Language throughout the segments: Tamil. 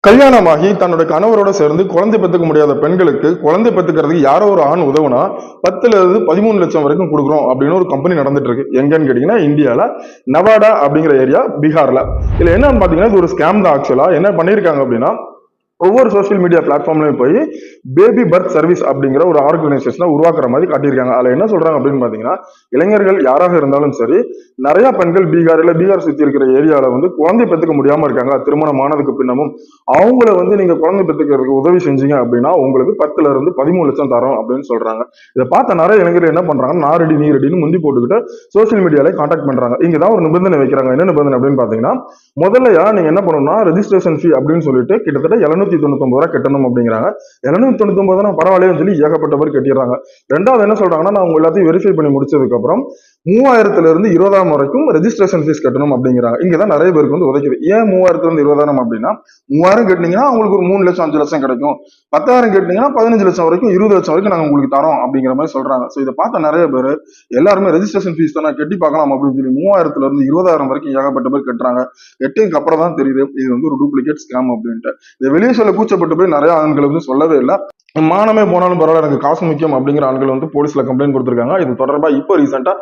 கல்யாணமாகி தன்னோட கணவரோட சேர்ந்து குழந்தை பெற்றுக்க முடியாத பெண்களுக்கு குழந்தை பெற்றுக்கிறதுக்கு யாரோ ஒரு ஆண் உதவுனா 10 ல இருந்து 13 லட்சம் வரைக்கும் கொடுக்குறோம் அப்படின்னு ஒரு கம்பெனி நடந்துட்டு இருக்கு. எங்கன்னு கேட்டீங்கன்னா இந்தியால நவாடா அப்படிங்கிற ஏரியா, பீகார்ல. இதுல என்னன்னு பாத்தீங்கன்னா இது ஒரு ஸ்கேம் தான். ஆக்சுவலா என்ன பண்ணிருக்காங்க அப்படின்னா, ஒவ்வொரு சோஷியல் மீடியா பிளாட்ஃபார்ம்லயும் போய் பேபி பர்த் சர்வீஸ் அப்படிங்கிற ஒரு ஆர்கனைசேஷனை உருவாக்குற மாதிரி காட்டியிருக்காங்க. அதுல என்ன சொல்றாங்க அப்படின்னு பாத்தீங்கன்னா, இளைஞர்கள் யாராக இருந்தாலும் சரி, நிறைய பெண்கள் பீகார் சுத்தி இருக்கிற ஏரியால வந்து குழந்தை பெற்றுக்க முடியாம இருக்காங்க திருமணம் ஆனதுக்கு பின்னமும். அவங்கள வந்து நீங்க குழந்தை பெற்றுக்கிறதுக்கு உதவி செஞ்சீங்க அப்படின்னா உங்களுக்கு 10 ல இருந்து 13 லட்சம் தரோம் அப்படின்னு சொல்றாங்க. இதை பார்த்த நிறைய இளைஞர்கள் என்ன பண்றாங்க, நாரடி நீரடின்னு முந்தி போட்டுக்கிட்டு சோஷியல் மீடியால கான்டாக்ட் பண்றாங்க. இங்கதான் ஒரு நிபந்தனை வைக்கிறாங்க. என்ன நிபந்தனை அப்படின்னு பாத்தீங்கன்னா, முதல்ல நீங்க என்ன பண்ணணும்னா ரெஜிஸ்ட்ரேஷன் ஃபீ அப்படின்னு சொல்லிட்டு கிட்டத்தட்ட 799 ரூபாய் கட்டணும் அப்படிங்கிறாங்க. 799 பரவாயில்லைன்னு சொல்லி ஏகப்பட்ட பேர் கட்டிடுறாங்க. ரெண்டாவது என்ன சொல்றாங்கன்னா, நான் உங்க எல்லாத்தையும் வெரிஃபை பண்ணி முடிச்சதுக்கு அப்புறம் 3000 ல இருந்து 20,000 வரைக்கும் ரெஜிஸ்ட்ரேஷன் ஃபீஸ் கட்டணும் அப்படிங்கிறாங்க. இங்கதான் நிறைய பேருக்கு வந்து உதைக்குது. ஏன் 3000 ல இருந்து 20,000 அப்படின்னா, 3000 கட்டினீங்கன்னா உங்களுக்கு ஒரு 3 லட்சம் 5 லட்சம் கிடைக்கும். 10,000 கட்டினீங்கன்னா 15 லட்சம் வரைக்கும் 20 லட்சம் வரைக்கும் நாங்க உங்களுக்கு தரோம் அப்படிங்கிற மாதிரி சொல்றாங்க. சோ இதை பார்த்த நிறைய பேர் எல்லாருமே ரெஜிஸ்ட்ரேஷன் ஃபீஸ் தான் கட்டி பார்க்கலாம் அப்படின்னு சொல்லி 3000 ல இருந்து 20,000 வரைக்கும் ஏகப்பட்ட பேர் கட்டுறாங்க. எட்டுக்கு அப்புறம் தான் தெரியுது இது வந்து ஒரு டூப்ளிகேட் ஸ்கேம் அப்படின்ட்டு. இதை வெளியே சொல்ல கூச்சப்பட்டு போய் நிறைய ஆண்கள் வந்து சொல்லவே இல்லை. மானமே போனாலும் பரவாயில்ல, எனக்கு காசு முக்கியம் அப்படிங்கிற ஆண்கள் வந்து போலீஸ்ல கம்ப்ளைண்ட் கொடுத்திருக்காங்க. இது தொடர்பா இப்போ ரீசெண்டா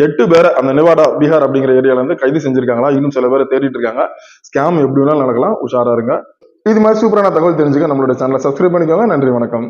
8 பேரை அந்த நெவாடா பீகார் அப்படிங்கிற ஏரியால இருந்து கைது செஞ்சிருக்காங்களா. இன்னும் சில பேரை தேடிட்டு இருக்காங்க. ஸ்கேம் எப்படி வேணாலும் நடக்கலாம், உஷாரா இருங்க. இது மாதிரி சூப்பரான தகவல் தெரிஞ்சுக்க நம்மளோட சேனலை சப்ஸ்கிரைப் பண்ணிக்கோங்க. நன்றி, வணக்கம்.